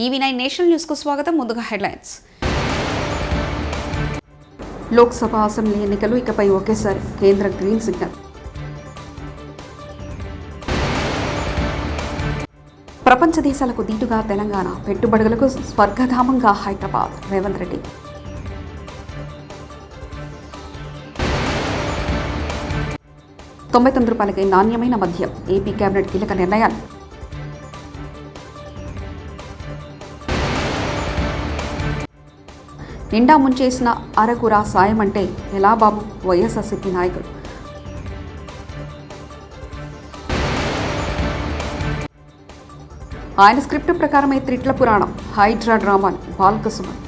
EV9 national news కు స్వాగతం. ముందుగా హెడ్లైన్స్. లోక్సభ అసెంబ్లీ ఎన్నికలు ఇకపై ఒకేసారి కేంద్ర గ్రీన్ సిగ్నల్. ప్రపంచ దేశాలకు దీటుగా తెలంగాణ, పెట్టుబడులకు స్వర్గధామంగా హైదరాబాద్. రేవంత్ రెడ్డి. ₹99 నాణ్యమైన మద్యం. ఏపీ కేబినెట్ కీలక నిర్ణయాలు. నిండా ముంచేసిన అరకురా సాయం అంటే ఎలా బాబు? వైఎస్ఆర్సీపీ నాయకులు. ఆయన స్క్రిప్ట్ ప్రకారమే త్రిట్ల పురాణం, హైడ్రా డ్రామాలు. బాల్కసుమన్.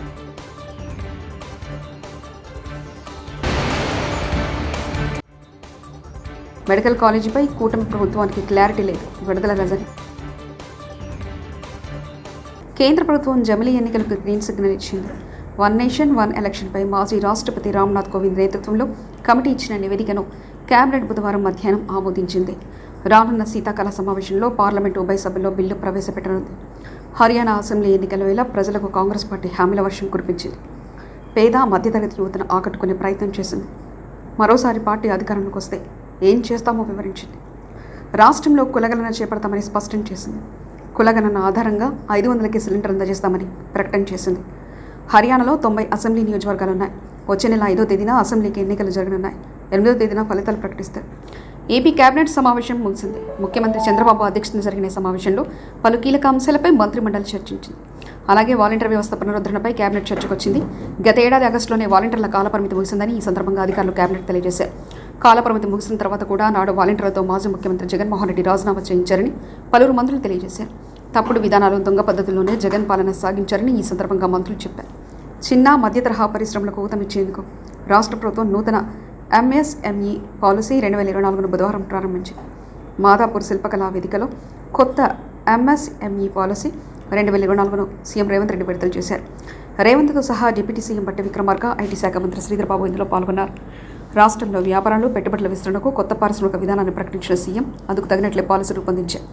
మెడికల్ కాలేజీపై కూటమి ప్రభుత్వానికి క్లారిటీ లేదు. విడుదల రజని. కేంద్ర ప్రభుత్వం జమిలీ ఎన్నికలకు గ్రీన్ సిగ్నల్ ఇచ్చింది. వన్ నేషన్ వన్ ఎలక్షన్పై మాజీ రాష్ట్రపతి రామ్నాథ్ కోవింద్ నేతృత్వంలో కమిటీ ఇచ్చిన నివేదికను కేబినెట్ బుధవారం మధ్యాహ్నం ఆమోదించింది. రానున్న శీతాకాల సమావేశంలో పార్లమెంటు ఉభయ సభల్లో బిల్లు ప్రవేశపెట్టనుంది. హర్యానా అసెంబ్లీ ఎన్నికల వేళ ప్రజలకు కాంగ్రెస్ పార్టీ హామీల వర్షం కురిపించింది. పేద మధ్యతరగతి యువతను ఆకట్టుకునే ప్రయత్నం చేసింది. మరోసారి పార్టీ అధికారంలోకి వస్తే ఏం చేస్తామో వివరించింది. రాష్ట్రంలో కులగణన చేపడతామని స్పష్టం చేసింది. కులగణన ఆధారంగా 500కి సిలిండర్ అందజేస్తామని ప్రకటన చేసింది. హర్యానాలో 90 అసెంబ్లీ నియోజకవర్గాలున్నాయి. వచ్చే నెల 5వ తేదీన అసెంబ్లీకి ఎన్నికలు జరగనున్నాయి. 8వ తేదీన ఫలితాలు ప్రకటిస్తారు. ఏపీ కేబినెట్ సమావేశం ముగిసింది. ముఖ్యమంత్రి చంద్రబాబు అధ్యక్షతన జరిగిన సమావేశంలో పలు కీలక అంశాలపై మంత్రిమండలి చర్చించింది. అలాగే వాలంటీర్ వ్యవస్థ పునరుద్ధరణపై కేబినెట్ చర్చకొచ్చింది. గత ఏడాది ఆగస్టులోనే వాలంటీర్ల కాలపరిమితి ముగిసిందని ఈ సందర్భంగా అధికారులు కేబినెట్ తెలియజేశారు. కాలపరిమితి ముగిసిన తర్వాత కూడా నాడు వాలంటీర్లతో మాజీ ముఖ్యమంత్రి జగన్మోహన్ రెడ్డి రాజీనామా చేయించారని పలువురు మంత్రులు తెలియజేశారు. తప్పుడు విధానాలు, దొంగ పద్ధతుల్లోనే జగన్ పాలన సాగించారని ఈ సందర్భంగా మంత్రులు చెప్పారు. చిన్న మధ్య తరహా పరిశ్రమలకు ఊతమిచ్చేందుకు రాష్ట్ర ప్రభుత్వం నూతన MSME పాలసీ 2024ను బుధవారం ప్రారంభించింది. మాదాపూర్ శిల్పకళా వేదికలో కొత్త MSME పాలసీ 2024ను సీఎం రేవంత్ రెడ్డి విడుదల చేశారు. రేవంత్తో సహా డిప్యూటీ సీఎం బట్టి విక్రమార్క, ఐటీ శాఖ మంత్రి శ్రీధర్బాబు ఇందులో పాల్గొన్నారు. రాష్ట్రంలో వ్యాపారాలు, పెట్టుబడుల విస్తరణకు కొత్త పారిశ్రామిక విధానాన్ని ప్రకటించిన సీఎం అందుకు తగినట్లే పాలసీ రూపొందించారు.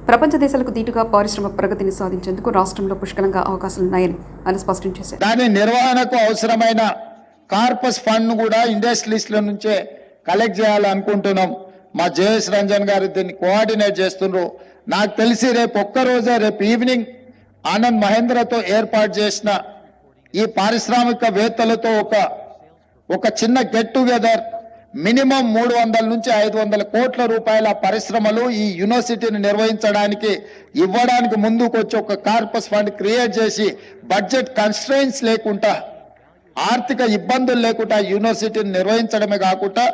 ప్రపంచ దేశాలకు దీటుగా పారిశ్రామిక ప్రగతిని సాధించేందుకు రాష్ట్రంలో పుష్కలంగా అవకాశాలున్నాయని ఆయన స్పష్టం చేశారు. దాని నిర్వహణకు అవసరమైన కార్పస్ ఫండ్ కూడా ఇండస్ట్రీస్ల నుంచే కలెక్ట్ చేయాలనుకుంటున్నాం. మా జేఎస్ రంజన్ గారు దీన్ని కోఆర్డినేట్ చేస్తున్నారు. నాకు తెలిసి రేపు ఈవినింగ్ ఆనంద్ మహేంద్రతో ఏర్పాటు చేసిన ఈ పారిశ్రామికవేత్తలతో ఒక చిన్న గెట్ టుగెదర్ మినిమం 300 నుంచి 500 కోట్ల రూపాయల పరిశ్రమలు ఈ యూనివర్సిటీని నిర్వహించడానికి ఇవ్వడానికి ముందుకు వచ్చి ఒక కార్పస్ ఫండ్ క్రియేట్ చేసి బడ్జెట్ కన్స్ట్రెయిన్స్ లేకుండా, ఆర్థిక ఇబ్బందులు లేకుండా యూనివర్సిటీని నిర్వహించడమే కాకుండా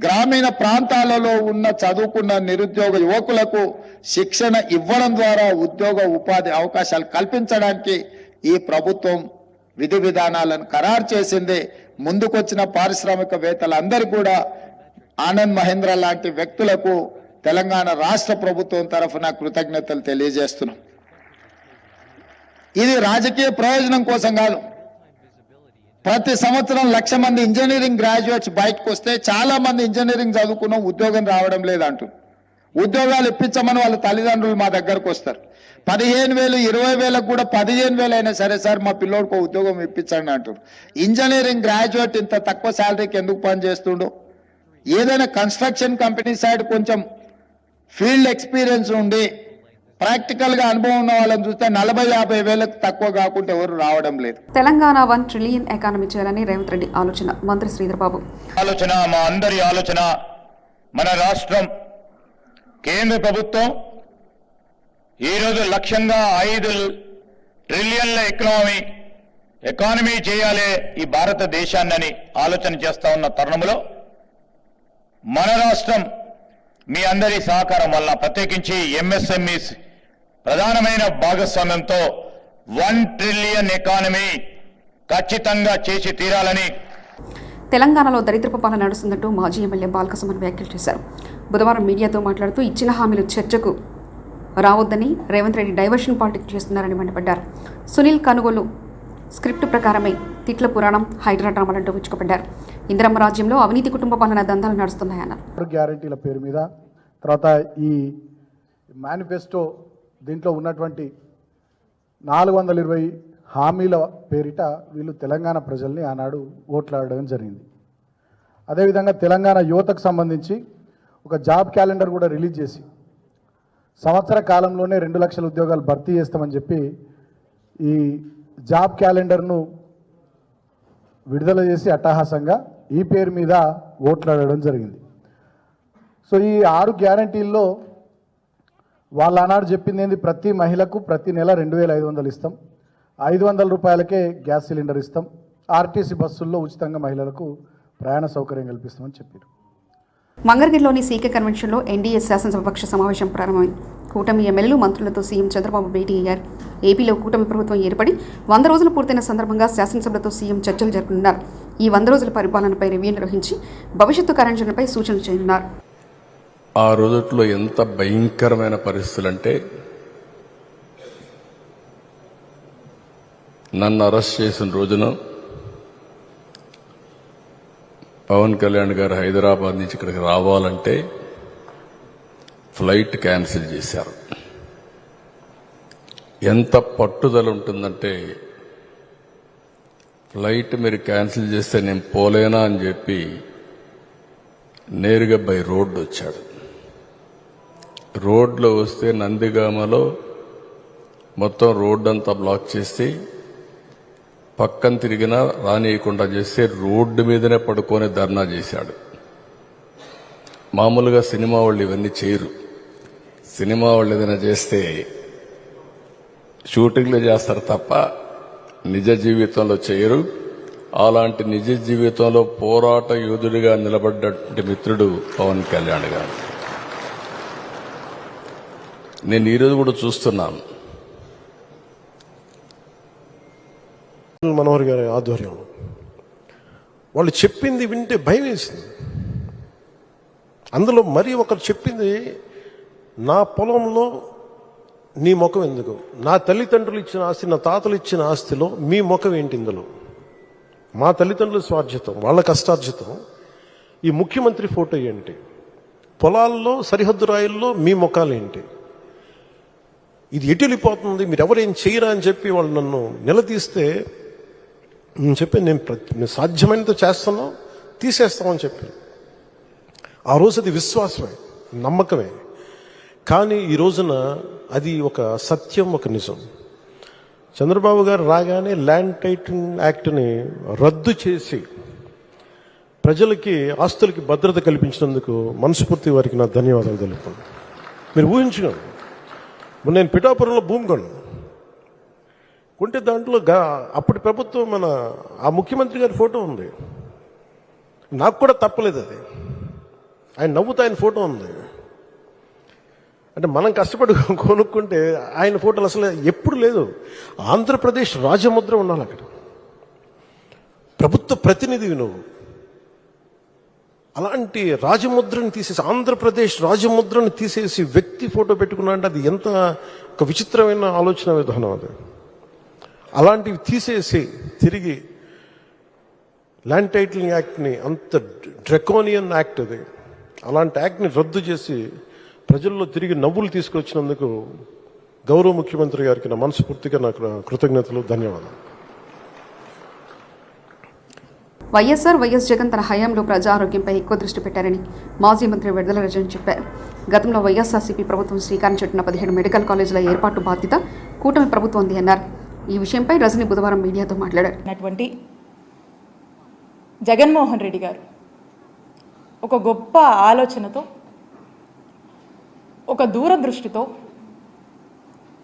గ్రామీణ ప్రాంతాలలో ఉన్న చదువుకున్న నిరుద్యోగ యువకులకు శిక్షణ ఇవ్వడం ద్వారా ఉద్యోగ ఉపాధి అవకాశాలు కల్పించడానికి ఈ ప్రభుత్వం విధి విధానాలను ఖరారు చేసింది. ముందుకొచ్చిన పారిశ్రామికవేత్తలందరూ కూడా ఆనంద్ మహేంద్ర లాంటి వ్యక్తులకు తెలంగాణ రాష్ట్ర ప్రభుత్వం తరఫున కృతజ్ఞతలు తెలియజేస్తున్నాం. ఇది రాజకీయ ప్రయోజనం కోసం కాదు. ప్రతి సంవత్సరం 1,00,000 మంది ఇంజనీరింగ్ గ్రాడ్యుయేట్స్ బయటకు వస్తే చాలా మంది ఇంజనీరింగ్ చదువుకున్న ఉద్యోగం రావడం లేదంటూ ఉద్యోగాలు ఇప్పించమని వాళ్ళ తల్లిదండ్రులు మా దగ్గరకు వస్తారు. 15,000, 20,000 కూడా 15,000 అయినా సరే సార్ మా పిల్లోడికి ఉద్యోగం ఇప్పించండి అంటారు. ఇంజనీరింగ్ గ్రాడ్యుయేట్ ఇంత తక్కువ శాలరీకి ఎందుకు పనిచేస్తుండో? ఏదైనా కన్స్ట్రక్షన్ కంపెనీ సైడ్ కొంచెం ఫీల్డ్ ఎక్స్పీరియన్స్ ఉండి ప్రాక్టికల్ గా అనుభవం ఉన్న వాళ్ళని చూస్తే 40-50 వేలకు తక్కువ కాకుండా ఎవరు రావడం లేదు. తెలంగాణ 1 ట్రిలియన్ ఎకానమీ చేయాలని రేవంత్ రెడ్డి ఆలోచన. మంత్రి శ్రీధర్బాబు. ఆలోచన, మా అందరి ఆలోచన. మన రాష్ట్రం, కేంద్ర ప్రభుత్వం ఈరోజు లక్ష్యంగా 5 ట్రిలియన్ల ఎకానమీ చేయాలి ఈ భారతదేశాన్ని ఆలోచన చేస్తా ఉన్న తరుణంలో మన రాష్ట్రం మీ అందరి సహకారం వల్ల, ప్రత్యేకించి MSMEs ప్రధానమైన భాగస్వామ్యంతో 1 ట్రిలియన్ ఎకానమీ ఖచ్చితంగా చేసి తీరాలని. తెలంగాణలో దరిద్రపు పాలన నడుస్తుందంటూ మాజీ ఎమ్మెల్యే బాల్కసుమన్ వ్యాఖ్యలు చేశారు. బుధవారం మీడియాతో మాట్లాడుతూ ఇచ్చిన హామీలు చర్చకు రావద్దని రేవంత్ రెడ్డి డైవర్షన్ పాలిటిక్స్ చేస్తున్నారని మండిపడ్డారు. సునీల్ కనుగోలు స్క్రిప్ట్ ప్రకారమే తిట్ల పురాణం, హైడ్రా డ్రామాలంటూ విచ్చుకుపడ్డారు. ఇందిరమ్మ రాజ్యంలో అవినీతి కుటుంబ పాలన దందాలు నడుస్తున్నాయన్నారు. గ్యారెంటీల పేరు మీద, తర్వాత ఈ మేనిఫెస్టో దీంట్లో ఉన్నటువంటి 420 హామీల పేరిట వీళ్ళు తెలంగాణ ప్రజల్ని ఆనాడు ఓట్లాడడం జరిగింది. అదేవిధంగా తెలంగాణ యువతకు సంబంధించి ఒక జాబ్ క్యాలెండర్ కూడా రిలీజ్ చేసి సంవత్సర కాలంలోనే 2 లక్షల ఉద్యోగాలు భర్తీ చేస్తామని చెప్పి ఈ జాబ్ క్యాలెండర్ను విడుదల చేసి అట్టహాసంగా ఈ పేరు మీద ఓట్లాడడం జరిగింది. సో ఈ 6 గ్యారంటీల్లో వాళ్ళ ఆనాడు చెప్పింది ఏంది, ప్రతి మహిళకు ప్రతి నెల 2500 ఇస్తాం, 500 రూపాయలకే గ్యాస్ సిలిండర్ ఇస్తాం, ఆర్టీసీ బస్సుల్లో ఉచితంగా మహిళలకు ప్రయాణ సౌకర్యం కల్పిస్తామని చెప్పారు. మంగళగిరిలోని సీకే కన్వెన్షన్లో ఎన్డీఏ శాసనసభాపక్ష సమావేశం ప్రారంభమైంది. కూటమి ఎమ్మెల్యేలు మంత్రులతో సీఎం చంద్రబాబు భేటీ అయ్యారు. ఏపీలో కూటమి ప్రభుత్వం ఏర్పడి 100 రోజులు పూర్తయిన సందర్భంగా శాసనసభలతో సీఎం చర్చలు జరుపుతున్నారు. ఈ 100 రోజుల పరిపాలనపై రివ్యూ నిర్వహించి భవిష్యత్తు కార్యాచరణపై సూచనలు చేయనున్నారు. ఆ రోజుల్లో ఎంత భయంకరమైన పరిస్థితులంటే, నన్ను అరెస్ట్ చేసిన రోజున పవన్ కళ్యాణ్ గారు హైదరాబాద్ నుంచి ఇక్కడికి రావాలంటే ఫ్లైట్ క్యాన్సిల్ చేశారు. ఎంత పట్టుదల ఉంటుందంటే, ఫ్లైట్ మీరు క్యాన్సిల్ చేస్తే నేను పోలేనా అని చెప్పి నేరుగా బై రోడ్డు వచ్చాడు. రోడ్లో వస్తే నందిగామలో మొత్తం రోడ్డు అంతా బ్లాక్ చేసి పక్కన తిరిగినా రానియకుండా చేస్తే రోడ్డు మీదనే పడుకొని ధర్నా చేశాడు. మామూలుగా సినిమా వాళ్ళు ఇవన్నీ చేయరు. సినిమా వాళ్ళు ఏదైనా చేస్తే షూటింగ్లు చేస్తారు తప్ప నిజ జీవితంలో చేయరు. అలాంటి నిజ జీవితంలో పోరాట యోధుడిగా నిలబడ్డటువంటి మిత్రుడు పవన్ కళ్యాణ్ గారు. నేను ఈరోజు కూడా చూస్తున్నాను, మనోహర్ గారి ఆధ్వర్యంలో వాళ్ళు చెప్పింది వింటే భయం వేసింది. అందులో మరీ ఒకరు చెప్పింది, నా పొలంలో నీ ముఖం ఎందుకు, నా తల్లిదండ్రులు ఇచ్చిన ఆస్తి, నా తాతలు ఇచ్చిన ఆస్తిలో మీ ముఖం ఏంటి, ఇందులో మా తల్లిదండ్రుల స్వార్జితం, వాళ్ళ కష్టార్జితం, ఈ ముఖ్యమంత్రి ఫోటో ఏంటి, పొలాల్లో సరిహద్దు రాయిల్లో మీ ముఖాలు ఏంటి, ఇది ఎటు వెళ్ళిపోతుంది, మీరు ఎవరేం చేయరా అని చెప్పి వాళ్ళు నన్ను నిలదీస్తే నేను చెప్పాను, నేను సాధ్యమైనంత చేస్తాను, తీసేస్తామని చెప్పాను. ఆ రోజు అది విశ్వాసమే, నమ్మకమే. కానీ ఈ రోజున అది ఒక సత్యం, ఒక నిజం. చంద్రబాబు గారు రాగానే ల్యాండ్ టైటిల్ యాక్ట్ని రద్దు చేసి ప్రజలకి ఆస్తులకి భద్రత కల్పించినందుకు మనస్ఫూర్తి వారికి నా ధన్యవాదాలు తెలుపుతున్నాను. మీరు ఊహించుకోండి, నేను పిఠాపురంలో భూమి కొన్నాను, కొంటే దాంట్లో అప్పటి ప్రభుత్వం మన ఆ ముఖ్యమంత్రి గారి ఫోటో ఉంది. నాకు కూడా తప్పలేదు అది, ఆయన నవ్వుతా ఆయన ఫోటో ఉంది. అంటే మనం కష్టపడి కొనుక్కుంటే ఆయన ఫోటోలు అసలు ఎప్పుడు లేదు. ఆంధ్రప్రదేశ్ రాజముద్ర ఉండాలి అక్కడ, ప్రభుత్వ ప్రతినిధివి నువ్వు. అలాంటి రాజముద్రని తీసేసి, ఆంధ్రప్రదేశ్ రాజముద్రని తీసేసి వ్యక్తి ఫోటో పెట్టుకున్నా అంటే అది ఎంత ఒక విచిత్రమైన ఆలోచన విధానం అది. అలాంటివి తీసేసి తిరిగి ల్యాండ్ టైటిలింగ్ యాక్ట్ని, అంత డ్రెకోనియన్ యాక్ట్ అది, అలాంటి యాక్ట్ని రద్దు చేసి ప్రజల్లో తిరిగి నవ్వులు తీసుకొచ్చినందుకు గౌరవ ముఖ్యమంత్రి గారికి నా మనస్ఫూర్తిగా నాకు కృతజ్ఞతలు, ధన్యవాదాలు. వైఎస్ జగన్ తన హయాంలో ప్రజా ఆరోగ్యంపై ఎక్కువ దృష్టి పెట్టారని మాజీ మంత్రి విడుదల రజని చెప్పారు. గతంలో వైఎస్ఆర్సీపీ ప్రభుత్వం శ్రీకారం చుట్టిన 17 మెడికల్ కాలేజీల ఏర్పాటు బాధ్యత కూటమి ప్రభుత్వంది అన్నారు. ఈ విషయంపై రజని బుధవారం మీడియాతో మాట్లాడారు. జగన్మోహన్ రెడ్డి గారు ఒక గొప్ప ఆలోచనతో, ఒక దూరదృష్టితో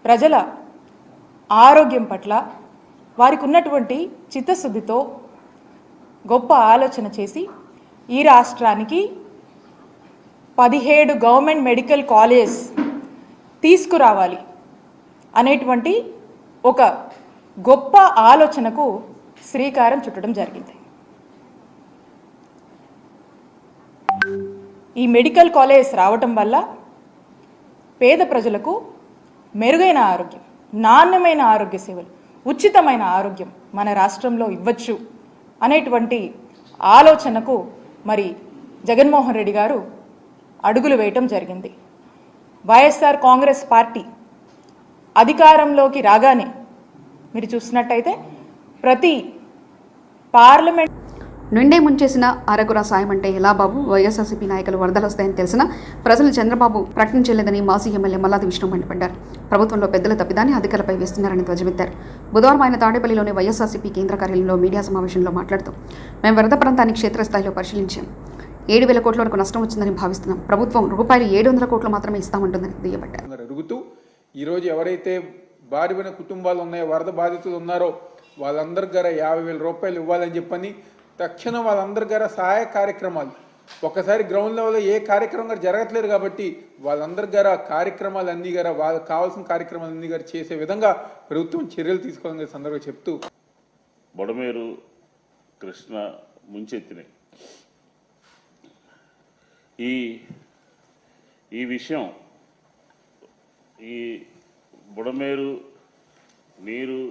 ప్రజల ఆరోగ్యం పట్ల వారికి ఉన్నటువంటి చిత్తశుద్ధితో గొప్ప ఆలోచన చేసి ఈ రాష్ట్రానికి 17 గవర్నమెంట్ మెడికల్ కాలేజ్ తీసుకురావాలి అనేటువంటి ఒక గొప్ప ఆలోచనకు శ్రీకారం చుట్టడం జరిగింది. ఈ మెడికల్ కాలేజ్ రావటం వల్ల పేద ప్రజలకు మెరుగైన ఆరోగ్యం, నాణ్యమైన ఆరోగ్య సేవలు, ఉచితమైన ఆరోగ్యం మన రాష్ట్రంలో ఇవ్వచ్చు అనేటువంటి ఆలోచనకు మరి జగన్మోహన్ రెడ్డి గారు అడుగులు వేయటం జరిగింది. వైఎస్ఆర్ కాంగ్రెస్ పార్టీ అధికారంలోకి రాగానే మీరు చూసినట్టయితే ప్రతి పార్లమెంట్ నిండే ముంచేసిన అరగుర సాయం అంటే ఎలా బాబు? వైఎస్ఆర్సీపీ నాయకులు వరదలు వస్తాయని తెలిసినా ప్రజలు చంద్రబాబు ప్రకటించలేదని మాజీ ఎమ్మెల్యే మల్లాది విష్ణు మండిపడ్డారు. ప్రభుత్వంలో పెద్దల తప్పిదాన్ని అధికారులపై వేస్తున్నారని ధ్వజమెత్తారు. బుధవారం ఆయన తాడేపల్లిలోని వైఎస్ఆర్సీపీ కేంద్ర కార్యాలయంలో మీడియా సమావేశంలో మాట్లాడుతూ మేము వరద ప్రాంతాన్ని క్షేత్రస్థాయిలో పరిశీలించాం. 7,000 కోట్ల వరకు నష్టం వచ్చిందని భావిస్తున్నాం. ప్రభుత్వం రూపాయలు 700 కోట్లు మాత్రమే ఇస్తామంటుందని దుయ్యబట్టారు. అడుగుతూ ఈరోజు ఎవరైతే బారిన కుటుంబాలు ఉన్నాయో, వరద బాధితులు ఉన్నారో వాళ్ళందరి గారు 50,000 రూపాయలు ఇవ్వాలని చెప్పని తక్షణం వాళ్ళందరి గారు సహాయ కార్యక్రమాలు ఒకసారి గ్రౌండ్ లెవెల్లో ఏ కార్యక్రమం గారు జరగట్లేదు కాబట్టి వాళ్ళందరి గారు కార్యక్రమాలు అన్ని గారు వాళ్ళకి కావాల్సిన కార్యక్రమాలు అన్ని గారు చేసే విధంగా ప్రభుత్వం చర్యలు తీసుకోవాలని సందర్భంగా చెప్తూ బొడమేరు కృష్ణ ముంచెత్తినాయి. ఈ విషయం ఈ బుడమేరు నీరు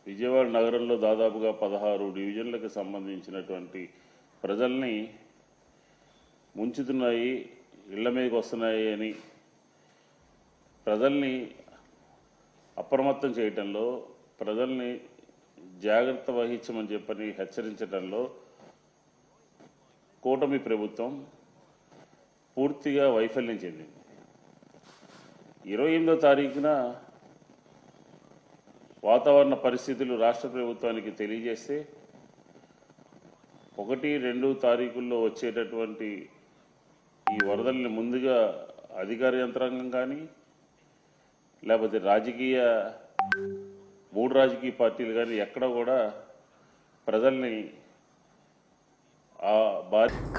విజయవాడ నగరంలో దాదాపుగా 16 డివిజన్లకు సంబంధించినటువంటి ప్రజల్ని ముంచుతున్నాయి, ఇళ్ల మీదకి వస్తున్నాయి అని ప్రజల్ని అప్రమత్తం చేయటంలో, ప్రజల్ని జాగ్రత్త వహించమని చెప్పని హెచ్చరించడంలో కూటమి ప్రభుత్వం పూర్తిగా వైఫల్యం చెందింది. 28వ తారీఖున వాతావరణ పరిస్థితులు రాష్ట్ర ప్రభుత్వానికి తెలియజేస్తే 1, 2 తారీఖుల్లో వచ్చేటటువంటి ఈ వరదల్ని ముందుగా అధికార యంత్రాంగం కానీ లేకపోతే 3 రాజకీయ పార్టీలు కానీ ఎక్కడ కూడా ప్రజల్ని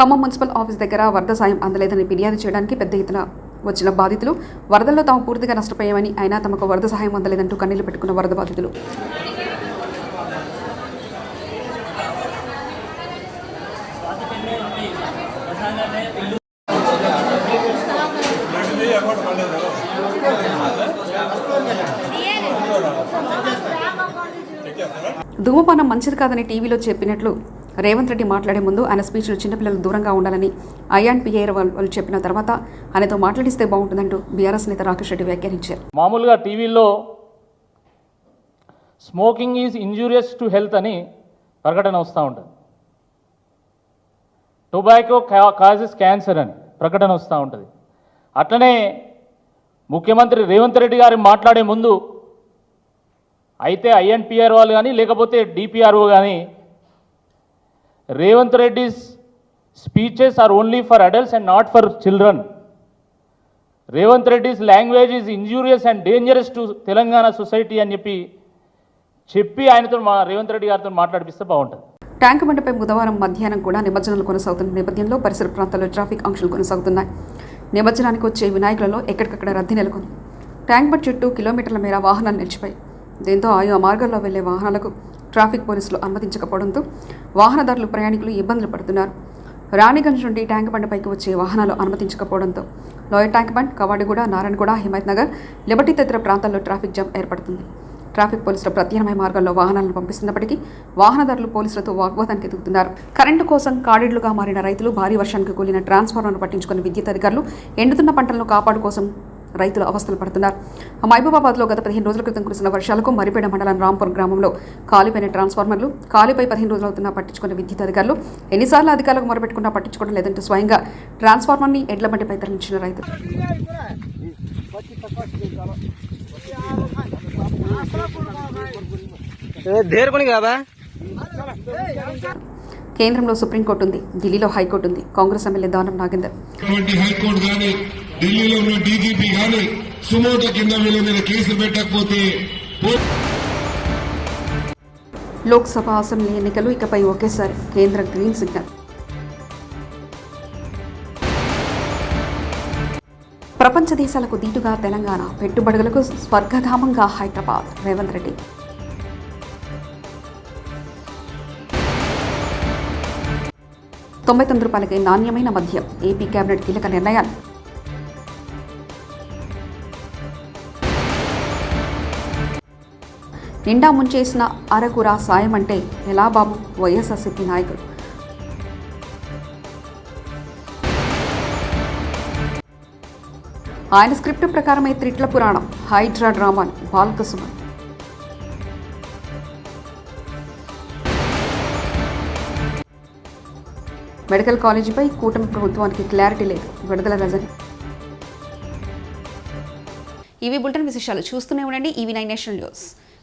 ఖమ్మం మున్సిపల్ ఆఫీస్ దగ్గర వరద సాయం అందలేదని ఫిర్యాదు చేయడానికి పెద్ద ఎత్తున వచ్చిన బాధితులు వరదల్లో తాము పూర్తిగా నష్టపోయామని, అయినా తమకు వరద సహాయం అందలేదంటూ కన్నీళ్లు పెట్టుకున్న వరద బాధితులు ధూమపానం మంచిది కాదని టీవీలో చెప్పినట్లు రేవంత్ రెడ్డి మాట్లాడే ముందు ఆయన స్పీచ్లు చిన్నపిల్లలు దూరంగా ఉండాలని ఐఎన్పిఏ వాళ్ళు చెప్పిన తర్వాత ఆయనతో మాట్లాడిస్తే బాగుంటుందంటూ బీఆర్ఎస్ నేత రాకేష్ రెడ్డి వ్యాఖ్యానించారు. మామూలుగా టీవీలో smoking is injurious to health అని ప్రకటన వస్తూ ఉంటుంది, టొబాకో కాజెస్ క్యాన్సర్ అని ప్రకటన వస్తూ ఉంటుంది. అట్లనే ముఖ్యమంత్రి రేవంత్ రెడ్డి గారు మాట్లాడే ముందు అయితే ఐఎన్పిఆర్ వాళ్ళు కానీ లేకపోతే డిపిఆర్ఓ కానీ Revanth Reddy's speeches are only for adults and not for children. Revanth Reddy's language is injurious and dangerous to Telangana society అని చెప్పి ఆయనతో రేవంత్ రెడ్డి గారితో మాట్లాడిపిస్తే బాగుంటుంది. ట్యాంక్ బండపై బుధవారం మధ్యాహ్నం కూడా నిమజ్జనాలు కొనసాగుతున్న నేపథ్యంలో పరిసర ప్రాంతాల్లో ట్రాఫిక్ ఆంక్షలు కొనసాగుతున్నాయి. నిమజ్జనానికి వచ్చే వినాయకులలో ఎక్కడికక్కడ రద్దీ నెలకొంది. ట్యాంక్ బండ్ చుట్టూ కిలోమీటర్ల మేర వాహనాలు నిలిచిపోయి దీంతో ఆయా మార్గాల్లో వెళ్లే వాహనాలకు ట్రాఫిక్ పోలీసులు అనుమతించకపోవడంతో వాహనదారులు ప్రయాణికులు ఇబ్బందులు పడుతున్నారు. రాణిగంజ్ నుండి ట్యాంక్ బండ్పైకి వచ్చే వాహనాలు అనుమతించకపోవడంతో lower tank bund, Kavadiguda, Narayanaguda, Himayat Nagar, Liberty తదితర ప్రాంతాల్లో ట్రాఫిక్ జామ్ ఏర్పడుతుంది. ట్రాఫిక్ పోలీసుల ప్రత్యామ్నాయ మార్గాల్లో వాహనాలను పంపిస్తున్నప్పటికీ వాహనదారులు పోలీసులతో వాగ్వాదానికి ఎదుగుతున్నారు. కరెంటు కోసం కాడిడ్లుగా మారిన రైతులు, భారీ వర్షానికి కూలిన ట్రాన్స్ఫార్మర్ను పట్టించుకున్న విద్యుత్ అధికారులు, ఎండుతున్న పంటలను కాపాడు కోసం రైతులు అవస్థలు పడుతున్నారు. మహబూబాబాద్లో గత 15 రోజుల క్రితం కురిసిన వర్షాలకు మరిపేడ మండలం రాంపూర్ గ్రామంలో కాలిపోయిన ట్రాన్స్ఫార్మర్లు, కాలిపై 15 రోజులు అవుతున్నా పట్టించుకున్న విద్యుత్ అధికారులు, ఎన్నిసార్లు అధికారులకు మొరపెట్టుకున్నా పట్టించుకోవడం లేదంటూ స్వయంగా ట్రాన్స్ఫార్మర్ని ఎడ్ల బండిపై తరలించిన రైతులు. కేంద్రంలో సుప్రీంకోర్టు ఉంది, ఢిల్లీలో హైకోర్టు ఉంది. కాంగ్రెస్ ఎమ్మెల్యే దానం నాగేందర్ హైకోర్టు కానీ ఢిల్లీలో ఉన్న డీజీపీ కానీ సుమోటో కింద వీళ్ళ మీద కేసులు పెట్టకపోతే లోక్సభ, అసెంబ్లీ ఎన్నికలు ఇకపై ఒకేసారి కేంద్ర గ్రీన్ సిగ్నల్. ప్రపంచ దేశాలకు దీటుగా తెలంగాణ, పెట్టుబడులకు స్వర్గధామంగా హైదరాబాద్. రేవంత్ రెడ్డి. ₹99 నాణ్యమైన మద్యం. ఏపీ కేబినెట్ కీలక నిర్ణయాలు. నిండా ముంచేసిన అరగుర సాయం అంటే ఎలా బాబు? వైఎస్ఆర్సీపీ నాయకులు. ఆయన స్క్రిప్ట్ ప్రకారమే త్రిట్ల పురాణం, హైడ్రా డ్రామాలు. బాల్క సుమన్. మెడికల్ కాలేజీపై కూటమి ప్రభుత్వానికి క్లారిటీ లేదు. విడుదల రజని. ఇవి బులెటిన్ విశేషాలు. చూస్తూనే ఉండండి EV9 నేషనల్ న్యూస్.